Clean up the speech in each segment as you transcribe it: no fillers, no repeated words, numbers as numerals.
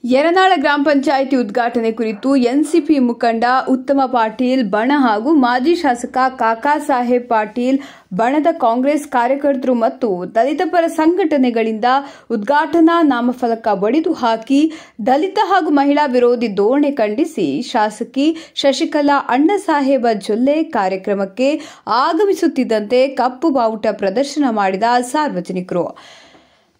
ಯರನಾಳ ಗ್ರಾಮ ಪಂಚಾಯಿತಿ ಉದ್ಘಾಟನೆ ಕುರಿತು ಎನ್ಸಿಪಿ ಮುಖಂಡ ಉತ್ತಮ ಪಾಟೀಲ್ ಬಣ ಹಾಗೂ ಮಾಜಿ ಶಾಸಕ ಕಾಕಾ ಸಾಹೇಬ್ ಪಾಟೀಲ್ ಬಣದ ಕಾಂಗ್ರೆಸ್ ಕಾರ್ಯಕರ್ತರು ಮತ್ತು ದಲಿತ ಪರ ಸಂಘಟನೆಗಳಿಂದ ಉದ್ಘಾಟನಾ ನಾಮಫಲಕ ಒಡೆದು ಹಾಕಿ ದಲಿತ ಹಾಗೂ ಮಹಿಳಾ ವಿರೋಧಿ ಧೋರಣೆ ಖಂಡಿಸಿ ಶಾಸಕಿ ಶಶಿಕಲಾ ಅಣ್ಣಸಾಹೇಬ ಜೊಲ್ಲೆ ಕಾರ್ಯಕ್ರಮಕ್ಕೆ ಆಗಮಿಸುತ್ತಿದ್ದಂತೆ ಕಪ್ಪು ಬಾವುಟ ಪ್ರದರ್ಶನ ಮಾಡಿದ ಸಾರ್ವಜನಿಕರು.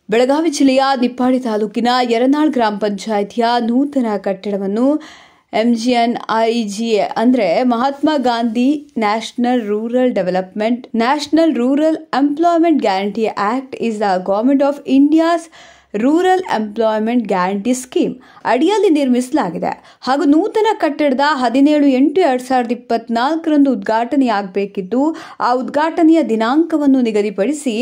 ಬೆಳಗಾವಿ ಜಿಲ್ಲೆಯ ನಿಪ್ಪಾಣಿ ತಾಲೂಕಿನ ಯರನಾಳ್ ಗ್ರಾಮ ಪಂಚಾಯಿತಿಯ ನೂತನ ಕಟ್ಟಡವನ್ನು MGNREGA ಅಂದರೆ Mahatma Gandhi national rural employment guarantee act is the government of India's rural employment guarantee scheme ಅಡಿಯಲ್ಲಿ ನಿರ್ಮಿಸಲಾಗಿದೆ ಹಾಗೂ ನೂತನ ಕಟ್ಟಡದ 17/8/2024 ಉದ್ಘಾಟನೆಯಾಗಬೇಕಿದ್ದು ಆ ಉದ್ಘಾಟನೆಯ ದಿನಾಂಕವನ್ನು ನಿಗದಿಪಡಿಸಿ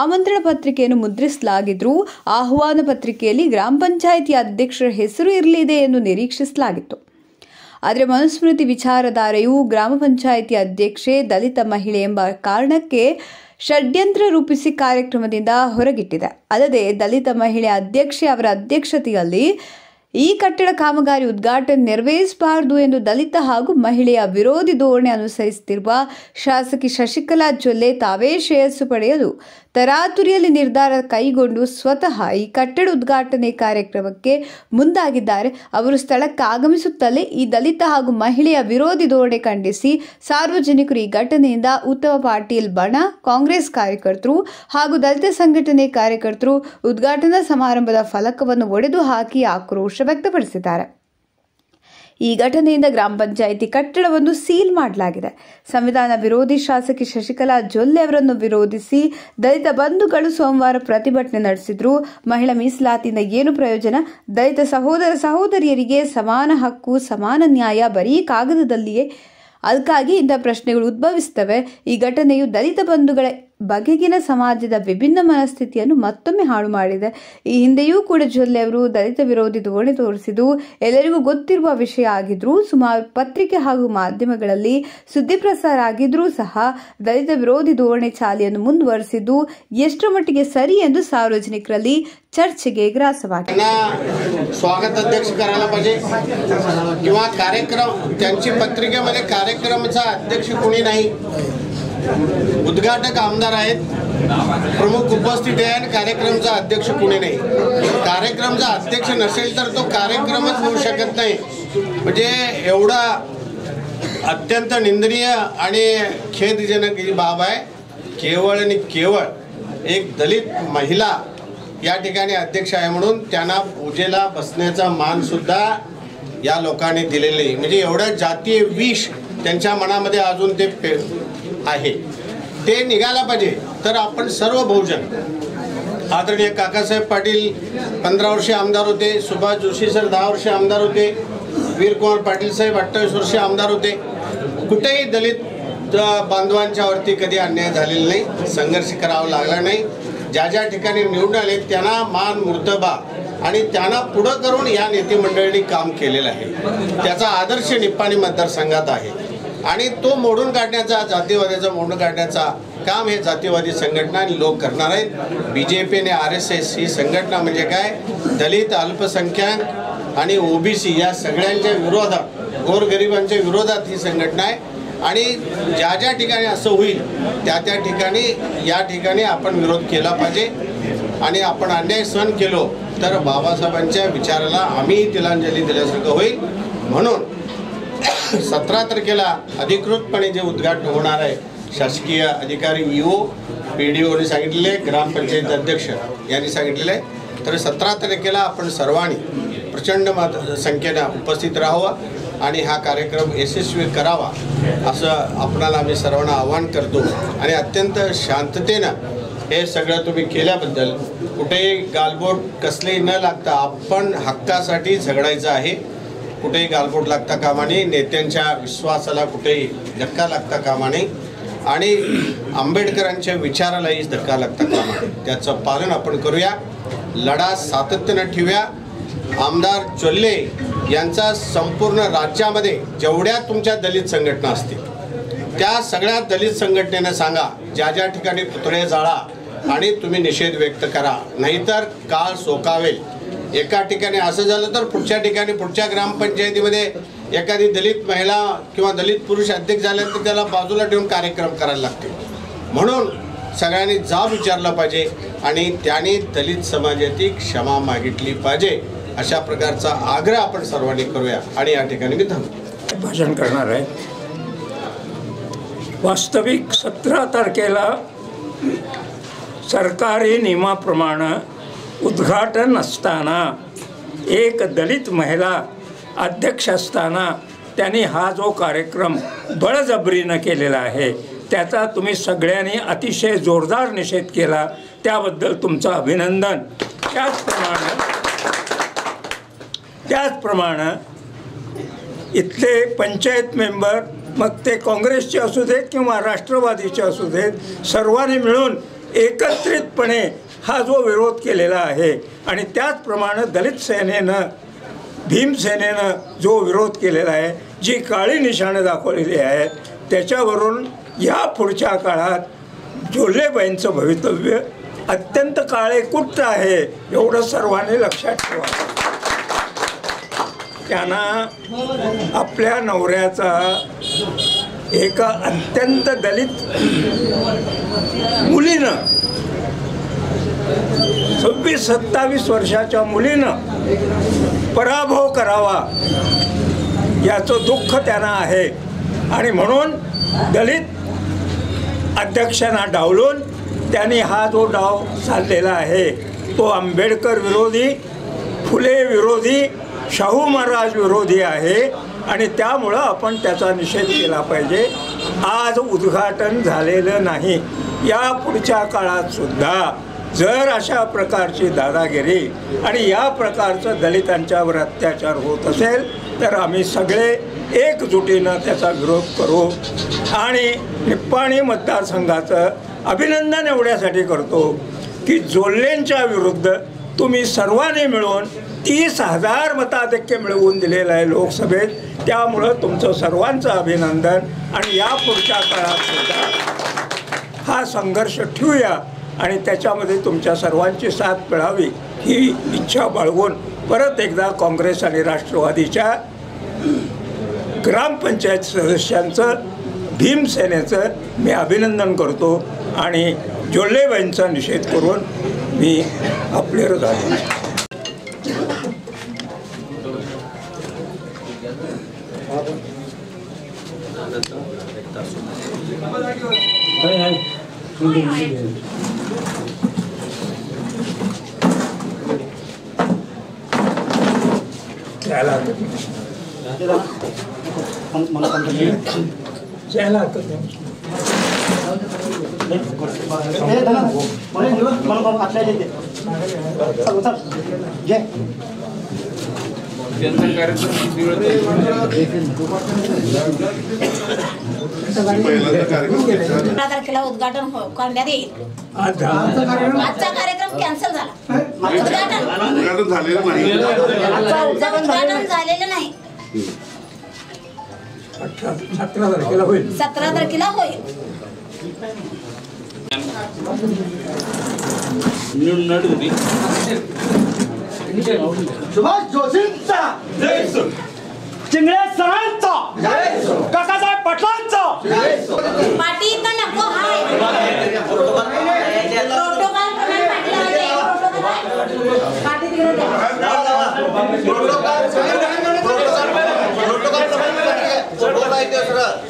ಆಮಂತ್ರಣ ಪತ್ರಿಕೆಯನ್ನು ಮುದ್ರಿಸಲಾಗಿದ್ದರೂ ಆಹ್ವಾನ ಪತ್ರಿಕೆಯಲ್ಲಿ ಗ್ರಾಮ ಪಂಚಾಯಿತಿ ಅಧ್ಯಕ್ಷರ ಹೆಸರು ಇರಲಿದೆ ಎಂದು ನಿರೀಕ್ಷಿಸಲಾಗಿತ್ತು. ಆದರೆ ಮನುಸ್ಮೃತಿ ವಿಚಾರಧಾರೆಯು ಗ್ರಾಮ ಪಂಚಾಯಿತಿ ಅಧ್ಯಕ್ಷೆ ದಲಿತ ಮಹಿಳೆ ಎಂಬ ಕಾರಣಕ್ಕೆ ಷಡ್ಯಂತ್ರ ರೂಪಿಸಿ ಕಾರ್ಯಕ್ರಮದಿಂದ ಹೊರಗಿಟ್ಟಿದೆ. ಅಲ್ಲದೆ ದಲಿತ ಮಹಿಳೆ ಅಧ್ಯಕ್ಷೆ ಅವರ ಅಧ್ಯಕ್ಷತೆಯಲ್ಲಿ ಈ ಕಟ್ಟಡ ಕಾಮಗಾರಿ ಉದ್ಘಾಟನೆ ನೆರವೇರಿಸಬಾರದು ಎಂದು ದಲಿತ ಹಾಗೂ ಮಹಿಳೆಯ ವಿರೋಧಿ ಧೋರಣೆ ಅನುಸರಿಸುತ್ತಿರುವ ಶಾಸಕಿ ಶಶಿಕಲಾ ಜೊಲ್ಲೆ ತಾವೇ ಶ್ರೇಯಸ್ಸು ಪಡೆಯಲು ತರಾತುರಿಯಲ್ಲಿ ನಿರ್ಧಾರ ಕೈಗೊಂಡು ಸ್ವತಃ ಈ ಕಟ್ಟಡ ಉದ್ಘಾಟನೆ ಕಾರ್ಯಕ್ರಮಕ್ಕೆ ಮುಂದಾಗಿದ್ದಾರೆ. ಅವರು ಸ್ಥಳಕ್ಕೆ ಆಗಮಿಸುತ್ತಲೇ ಈ ದಲಿತ ಹಾಗೂ ಮಹಿಳೆಯ ವಿರೋಧಿ ಧೋರಣೆ ಖಂಡಿಸಿ ಸಾರ್ವಜನಿಕರು ಈ ಘಟನೆಯಿಂದ ಉತ್ತಮ ಪಾಟೀಲ್ ಬಣ ಕಾಂಗ್ರೆಸ್ ಕಾರ್ಯಕರ್ತರು ಹಾಗೂ ದಲಿತ ಸಂಘಟನೆ ಕಾರ್ಯಕರ್ತರು ಉದ್ಘಾಟನಾ ಸಮಾರಂಭದ ಫಲಕವನ್ನು ಒಡೆದು ಹಾಕಿ ಆಕ್ರೋಶ ವ್ಯಕ್ತಪಡಿಸಿದ್ದಾರೆ. ಈ ಘಟನೆಯಿಂದ ಗ್ರಾಮ ಪಂಚಾಯಿತಿ ಕಟ್ಟಡವನ್ನು ಸೀಲ್ ಮಾಡಲಾಗಿದೆ. ಸಂವಿಧಾನ ವಿರೋಧಿ ಶಾಸಕಿ ಶಶಿಕಲಾ ಜೊಲ್ಲೆ ಅವರನ್ನು ವಿರೋಧಿಸಿ ದಲಿತ ಬಂಧುಗಳು ಸೋಮವಾರ ಪ್ರತಿಭಟನೆ ನಡೆಸಿದ್ರು. ಮಹಿಳಾ ಮೀಸಲಾತಿಯಿಂದ ಏನು ಪ್ರಯೋಜನ? ದಲಿತ ಸಹೋದರ ಸಹೋದರಿಯರಿಗೆ ಸಮಾನ ಹಕ್ಕು, ಸಮಾನ ನ್ಯಾಯ ಬರೀ ಕಾಗದದಲ್ಲಿಯೇ? ಅದಕ್ಕಾಗಿ ಇಂಥ ಪ್ರಶ್ನೆಗಳು ಉದ್ಭವಿಸುತ್ತವೆ. ಈ ಘಟನೆಯು ದಲಿತ ಬಂಧುಗಳ ಬಗೆಗಿನ ಸಮಾಜದ ವಿಭಿನ್ನ ಮನಸ್ಥಿತಿಯನ್ನು ಮತ್ತೊಮ್ಮೆ ಹಾಳು ಮಾಡಿದೆ. ಈ ಹಿಂದೆಯೂ ಕೂಡ ಜೊಲ್ಲೆ ಅವರು ದಲಿತ ವಿರೋಧಿ ಧೋರಣೆ ತೋರಿಸಿದ್ದು ಎಲ್ಲರಿಗೂ ಗೊತ್ತಿರುವ ವಿಷಯ ಆಗಿದ್ರೂ ಸುಮಾರು ಪತ್ರಿಕೆ ಹಾಗೂ ಮಾಧ್ಯಮಗಳಲ್ಲಿ ಸುದ್ದಿ ಪ್ರಸಾರ ಆಗಿದ್ರೂ ಸಹ ದಲಿತ ವಿರೋಧಿ ಧೋರಣೆ ಚಾಲಿಯನ್ನು ಮುಂದುವರೆಸಿದ್ದು ಎಷ್ಟರ ಮಟ್ಟಿಗೆ ಸರಿ ಎಂದು ಸಾರ್ವಜನಿಕರಲ್ಲಿ चर्चेಗೆ ग्रासवाटे. स्वागत अध्यक्ष करायला पाहिजे किंवा कार्यक्रम त्यांची पत्रिकेमध्ये कार्यक्रमाचा अध्यक्ष कोणी नाही, उद्घाटक आमदार आहेत, प्रमुख उपस्थित आहे आणि कार्यक्रमाचा अध्यक्ष कोणी नाही. कार्यक्रमाचा अध्यक्ष नसेल तर तो कार्यक्रमच होऊ शकत नाही. म्हणजे एवढा अत्यंत निंदनीय आणि खेदजनक ही बाब आहे. केवळ आणि केवळ एक दलित महिला या ठिकाणी अध्यक्ष आहे म्हणून त्यांना पूजेला बसण्याचा मान सुद्धा या लोकांनी दिलेले. म्हणजे एवढा जातीय विष त्यांच्या मनामध्ये अजून ते आहे. ते निघायला पाहिजे. तर आपण सर्व बहुजन, आदरणीय काकासाहेब पाटील 15 वर्षे आमदार होते, सुभाष जोशी सर 10 वर्षे आमदार होते, वीरकुमार पाटील साहेब 28 वर्षे आमदार होते. कुठेही दलित बांधवांच्या वरती कधी अन्याय झालेला नाही, संघर्ष करावा लागला नाही. ज्या ज्या ठिकाणी निवडून आले त्यांना मान मुर्तबा आणि त्यांना पुढं करून या नेते मंडळींनी काम केलेलं आहे. त्याचा आदर्श निप्पाणी मतदारसंघात आहे आणि तो मोडून काढण्याचा, जातीवादाचा मोडून काढण्याचा काम हे जातीवादी संघटना आणि लोक करणार आहेत. BJP आणि RSS ही संघटना म्हणजे काय, दलित, अल्पसंख्याक आणि OBC या सगळ्यांच्या विरोधात, गोरगरिबांच्या विरोधात ही संघटना आहे. आणि ज्या ज्या ठिकाणी असं होईल त्या त्या ठिकाणी या ठिकाणी आपण विरोध केला पाहिजे. आणि आपण अन्याय सहन केलो तर बाबासाहेबांच्या विचाराला आम्ही तिलांजली दिल्यासारखं होईल. म्हणून 17 तारखेला अधिकृतपणे जे उद्घाटन होणार आहे, शासकीय अधिकारी VO, PDOने सांगितलेले, ग्रामपंचायत अध्यक्ष यांनी सांगितलेले, तर 17 तारखेला आपण सर्वांनी प्रचंड संख्येने उपस्थित राहावं आणि हा कार्यक्रम यशस्वी करावा असं आपणाला आम्ही सर्वांना आवाहन करतो. आणि अत्यंत शांततेनं हे सगळं तुम्ही केल्याबद्दल कुठेही गालबोट कसलेही न लागता आपण हक्कासाठी झगडायचं आहे. कुठेही गालबोट लागता कामा नये, नेत्यांच्या विश्वासाला कुठेही धक्का लागता कामा नये आणि आंबेडकरांच्या विचारालाही धक्का लागता कामा नये. त्याचं पालन आपण करूया, लढा सातत्यानं ठेवूया. आमदार जॉल्ले यांचा संपूर्ण राज्यामध्ये जेवढ्या तुमच्या दलित संघटना असतील त्या सगळ्या दलित संघटनेने सांगा, ज्या ज्या ठिकाणी पुतळे जाळा आणि तुम्ही निषेध व्यक्त करा, नाहीतर काळ सोकावेल. एका ठिकाणी असं झालं तर पुढच्या ठिकाणी पुढच्या ग्रामपंचायतीमध्ये एखादी दलित महिला किंवा दलित पुरुष अध्यक्ष झाल्यानंतर त्याला बाजूला ठेवून कार्यक्रम करायला लागते. म्हणून सगळ्यांनी जाब विचारला पाहिजे आणि त्याने दलित समाजाची क्षमा मागितली पाहिजे. अशा प्रकारचा आग्रह आपण सर्वांनी करूया. आणि या ठिकाणी मी थांबतो. भाषण करणार आहे. वास्तविक 17 तारखेला सरकारी नियमाप्रमाणे उद्घाटन असताना एक दलित महिला अध्यक्ष असताना त्यांनी हा जो कार्यक्रम बळजबरीनं केलेला आहे त्याचा तुम्ही सगळ्यांनी अतिशय जोरदार निषेध केला, त्याबद्दल तुमचं अभिनंदन. त्याचप्रमाणे इथले पंचायत मेंबर, मग ते काँग्रेसचे असू देत किंवा राष्ट्रवादीचे असू देत, सर्वांनी मिळून एकत्रितपणे हा जो विरोध केलेला आहे आणि त्याचप्रमाणे दलित सेनेनं, भीमसेनेनं जो विरोध केलेला आहे, जी काळी निशाणं दाखवलेली आहेत, त्याच्यावरून या पुढच्या काळात जोल्लेबाईंचं भवितव्य अत्यंत काळेकुट्ट आहे एवढं सर्वांनी लक्षात ठेवा. त्यांना आपल्या नवऱ्याचा एका अत्यंत दलित मुलीनं, 26-27 वर्षाच्या मुलीनं पराभव करावा याचं दुःख त्यांना आहे. आणि म्हणून दलित अध्यक्षांना डावलून त्यांनी हा जो डाव चाललेला आहे तो आंबेडकर विरोधी, फुले विरोधी, शाहू महाराज विरोधी आहे आणि त्यामुळं आपण त्याचा निषेध केला पाहिजे. आज उद्घाटन झालेलं नाही. या पुढच्या काळात सुद्धा जर अशा प्रकारची दादागिरी आणि या प्रकारचं दलितांच्यावर अत्याचार होत असेल तर आम्ही सगळे एकजुटीनं त्याचा विरोध करू. आणि निप्पाणी मतदारसंघाचं अभिनंदन एवढ्यासाठी करतो की जोल्लेंच्या विरुद्ध तुम्ही सर्वांनी मिळून 30,000 मताधिक्य मिळवून दिलेलं आहे लोकसभेत. त्यामुळं तुमचं सर्वांचं अभिनंदन. आणि या पुढच्या काळात सुद्धा हा संघर्ष ठेवूया आणि त्याच्यामध्ये तुमच्या सर्वांची साथ मिळावी ही इच्छा बाळगून परत एकदा काँग्रेस आणि राष्ट्रवादीच्या ग्रामपंचायत सदस्यांचं, भीमसेनेचं मी अभिनंदन करतो आणि जोल्लेबाईंचा निषेध करून मी आपले रजा देतो. तारखेला उद्घाटन करण्यात येईल. आजचा कार्यक्रम कॅन्सल झाला. उद्घाटन झालेलं नाही. 17 तारखेला होईल. सुभाष जोशींचा चिंगळे सरांचा, काकासाहेब पाटलांचा. पाटी तर नको हाय. प्रोटोकॉल प्रमाणे पाटी तिकडे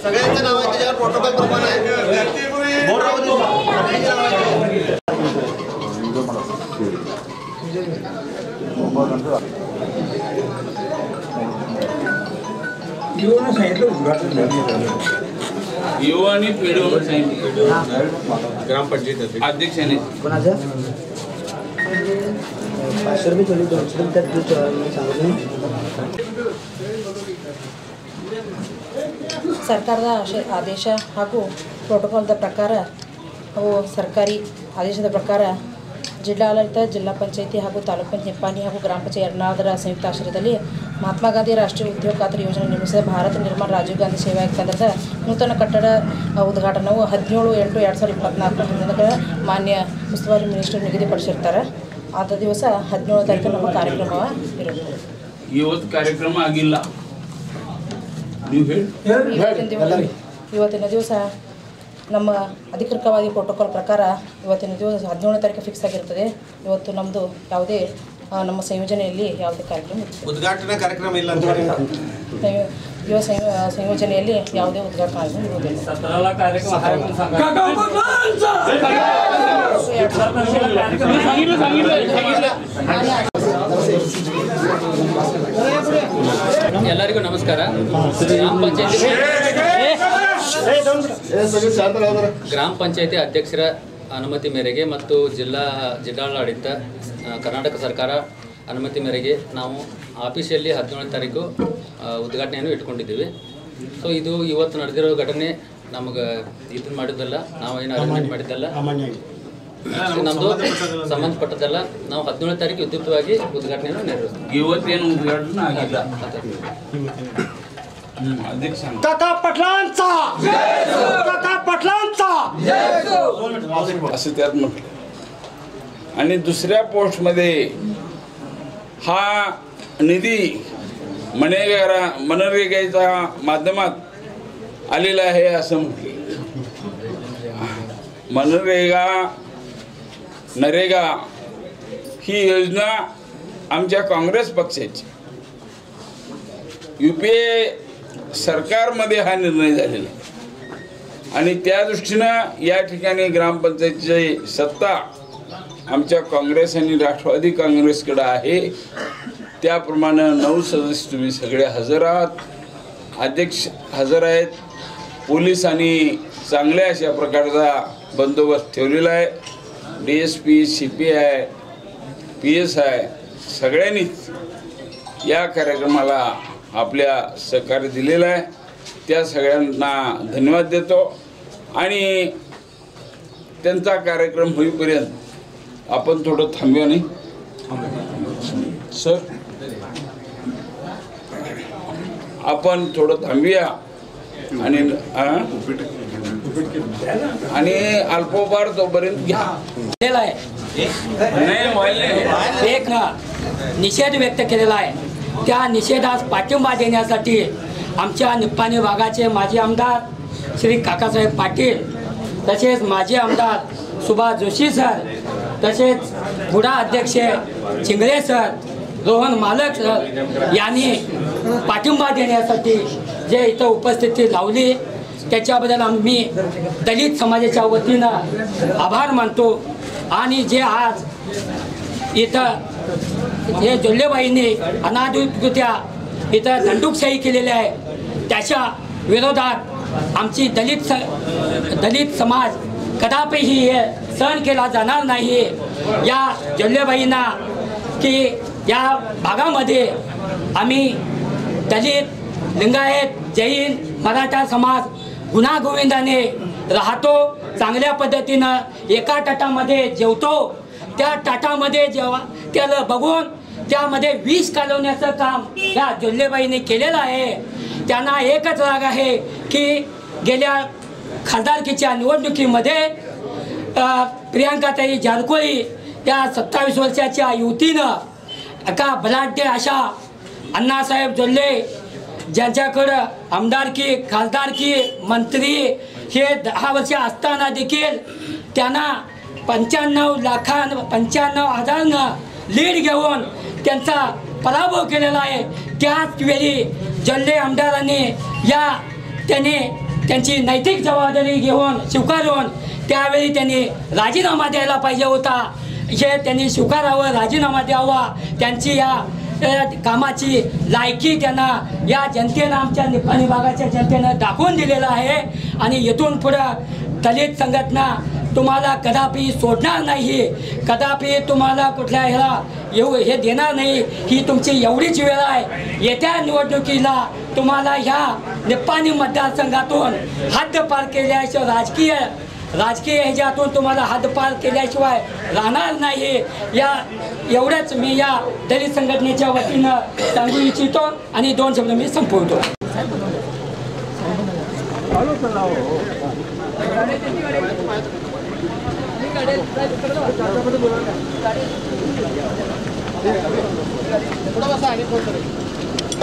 सगळ्यांचं नाव आहे त्याच्यावर प्रोटोकॉल प्रमाण आहे. युवा आणि पेडवर सांगितलं ग्रामपंचायत अध्यक्षाने ಸರ್ಕಾರದ ಆದೇಶ ಹಾಗೂ ಪ್ರೋಟೋಕಾಲ್ದ ಪ್ರಕಾರ ಸರ್ಕಾರಿ ಆದೇಶದ ಪ್ರಕಾರ ಜಿಲ್ಲಾಡಳಿತ, ಜಿಲ್ಲಾ ಪಂಚಾಯಿತಿ ಹಾಗೂ ತಾಲೂಕು ಪಂಚಾಯತ್ ನಿಪ್ಪಾಣಿ ಹಾಗೂ ಗ್ರಾಮ ಪಂಚಾಯತ್ ಎರಡನಾದರ ಸಂಯುಕ್ತ ಆಶ್ರಯದಲ್ಲಿ ಮಹಾತ್ಮ ಗಾಂಧಿ ರಾಷ್ಟ್ರೀಯ ಉದ್ಯೋಗ ಖಾತ್ರಿ ಯೋಜನೆ ನಿರ್ಮಿಸಿದ ಭಾರತ ನಿರ್ಮಾಣ ರಾಜೀವ್ ಗಾಂಧಿ ಸೇವಾ ಕೇಂದ್ರದ ನೂತನ ಕಟ್ಟಡ ಉದ್ಘಾಟನೆಯು 17/8/2024 ಮಾನ್ಯ ಉಸ್ತುವಾರಿ ಮಿನಿಸ್ಟರ್ ನಿಗದಿಪಡಿಸಿರ್ತಾರೆ. ಆದ ದಿವಸ 17ನೇ ತಾರೀಕು ನಮ್ಮ ಕಾರ್ಯಕ್ರಮ ಇರೋದು. ಇವತ್ತು ಕಾರ್ಯಕ್ರಮ ಆಗಿಲ್ಲ, ನೀವು ಹೇಳಿ. ಇವತ್ತಿನ ದಿವಸ ನಮ್ಮ ಅಧಿಕೃತವಾದ ಪ್ರೋಟೋಕಾಲ್ ಪ್ರಕಾರ ಇವತ್ತಿನ ದಿವಸ 17ನೇ ತಾರೀಕು ಫಿಕ್ಸ್ ಆಗಿರ್ತದೆ. ಇವತ್ತು ನಮ್ಮದು ಯಾವುದೇ ನಮ್ಮ ಸಂಯೋಜನೆಯಲ್ಲಿ ಯಾವುದೇ ಕಾರ್ಯಕ್ರಮ ಉದ್ಘಾಟನಾ ಕಾರ್ಯಕ್ರಮ ಇಲ್ಲ ಅಂತ ಯುವ ಸಂಯೋಜನೆಯಲ್ಲಿ ಯಾವುದೇ ಉದ್ಘಾಟನಾ ಇರುವುದಿಲ್ಲ. ಎಲ್ಲರಿಗೂ ನಮಸ್ಕಾರ. ಗ್ರಾಮ ಪಂಚಾಯತಿ ಅಧ್ಯಕ್ಷರ ಅನುಮತಿ ಮೇರೆಗೆ ಮತ್ತು ಜಿಲ್ಲಾಡಳಿತ ಕರ್ನಾಟಕ ಸರ್ಕಾರ ಅನುಮತಿ ಮೇರೆಗೆ ನಾವು ಆಫೀಸಿಯಲ್ಲಿ 17ನೇ ತಾರೀಕು ಉದ್ಘಾಟನೆಯನ್ನು ಇಟ್ಕೊಂಡಿದ್ದೀವಿ. ಸೊ ಇದು ಇವತ್ತು ನಡೆದಿರೋ ಘಟನೆ ನಮಗೆ ಇದನ್ನು ಮಾಡಿದ್ದಲ್ಲ, ನಾವೇನು ಅರೇಂಜ್ಮೆಂಟ್ ಮಾಡಿದ್ದಲ್ಲ, ನಮ್ಮದು ಸಂಬಂಧಪಟ್ಟದ್ದಲ್ಲ. ನಾವು 17ನೇ ತಾರೀಕು ವಿದ್ಯುಕ್ತವಾಗಿ ಉದ್ಘಾಟನೆಯನ್ನು ನೆರವೇರಿಸ್ತೀವಿ. ಇವತ್ತೇನು ಉದ್ಘಾಟನೆ ಆಗಿಲ್ಲ. काका पाटलांचा असं त्यात म्हटलं. आणि दुसऱ्या पोस्टमध्ये हा निधी मनरेगाच्या माध्यमात आलेला आहे असं म्हटले. नरेगा ही योजना आमच्या काँग्रेस पक्षाची UPA सरकारमध्ये हा निर्णय झालेला आहे आणि त्या दृष्टीनं या ठिकाणी ग्रामपंचायतीची सत्ता आमच्या काँग्रेस आणि राष्ट्रवादी काँग्रेसकडे आहे. त्याप्रमाणे 9 सदस्य तुम्ही सगळे हजर आहात, अध्यक्ष हजर आहेत. पोलिसांनी चांगल्या अशा प्रकारचा बंदोबस्त ठेवलेला आहे. DSP, CPI, PSI सगळ्यांनीच या कार्यक्रमाला आपल्या सहकार्य दिलेलं आहे. त्या सगळ्यांना धन्यवाद देतो आणि त्यांचा कार्यक्रम होईपर्यंत आपण थोडं थांबूया. नाही सर, आपण थोडं थांबूया आणि अल्पोपहार तोपर्यंत घ्या. एक निषेध व्यक्त केलेला आहे. त्या निषेधास पाठिंबा देण्यासाठी आमच्या निप्पाणी भागाचे माजी आमदार श्री काकासाहेब पाटील, तसेच माजी आमदार सुभाष जोशी सर, तसेच बुडा अध्यक्ष चिंगळे सर, रोहन मालक सर यांनी पाठिंबा देण्यासाठी जे इथं उपस्थिती लावली त्याच्याबद्दल आम्ही दलित समाजाच्या वतीनं आभार मानतो. आणि जे आज इथं हे जोल्लेबाईंनी अनाधिकृत्या इथं दंडुकशाही केलेली आहे त्याच्या विरोधात आमची दलित समाज कदापिही हे सहन केला जाणार नाही. या जोल्लेबाईंना की या भागामध्ये आम्ही दलित, लिंगायत, जैन, मराठा समाज गुण्यागोविंदाने राहतो. चांगल्या पद्धतीनं एका ताटामध्ये जेवतो. त्या ताटामध्ये जेव्हा त्याला बघून त्यामध्ये विष कालवण्याचं काम या जोल्लेबाईने केलेलं आहे. त्यांना एकच राग आहे की गेल्या खासदारकीच्या निवडणुकीमध्ये प्रियांकाताई जारकोळी या 27 वर्षाच्या युवतीनं एका बलाढ्य अशा अण्णासाहेब जोल्ले ज्यांच्याकडं आमदारकी, खासदारकी, मंत्री हे 10 वर्ष असताना देखील त्यांना 95,000 लीड घेऊन त्यांचा पराभव केलेला आहे. त्याच वेळी जोल्ले आमदारांनी त्यांची नैतिक जबाबदारी घेऊन स्वीकारून त्यावेळी त्यांनी राजीनामा द्यायला पाहिजे होता. हे त्यांनी स्वीकारावं, राजीनामा द्यावा. त्यांची या कामाची लायकी त्यांना या जनतेनं, आमच्या निप्पाणी भागाच्या जनतेनं दाखवून दिलेलं आहे. आणि इथून पुढं दलित संघटना तुम्हाला कदापि सोडणार नाही, कदापि तुम्हाला कुठल्या ह्याला हे देणार नाही. ही तुमची एवढीच वेळ आहे. येत्या निवडणुकीला तुम्हाला ह्या निप्पाणी मतदारसंघातून हद्दपार केल्याशिवाय राजकीय ह्याच्यातून तुम्हाला हद्दपार केल्याशिवाय राहणार नाही. एवढंच मी या दलित संघटनेच्या वतीनं सांगू इच्छितो आणि 2 शब्द मी संपवतो.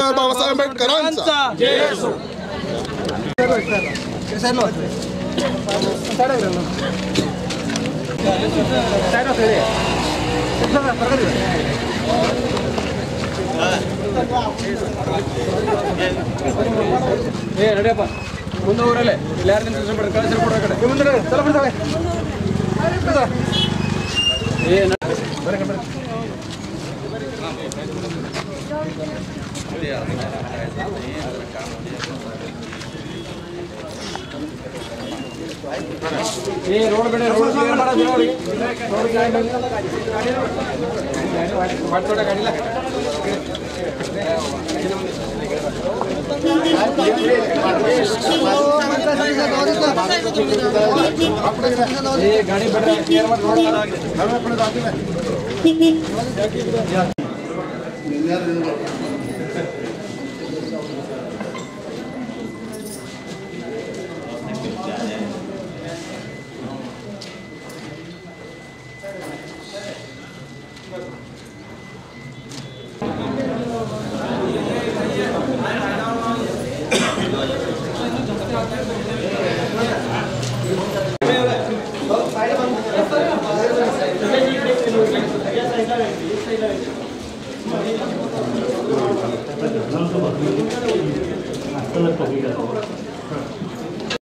बाबासाहेब आंबेडकरांचा ನಡೆಯಪ್ಪ ಮುಂದೆ ಊರಲ್ಲೇ ಇಲ್ಲಿ ಯಾರು ನಿಂತು ಬಿಡ್ರಿ ಕಳಿಸಿ ಕೊಡೋ ಕಡೆ ಮುಂದೆ ಚಲ ಬಿಡ್ತಾಳೆ ಬರ್ರಿ ಬರ್ರಿ रोड कड़े रोड क्लियर मारा रोड थोड़ा गाड़ी ला ये गाड़ी बढ़ रहा है क्लियर मत रोड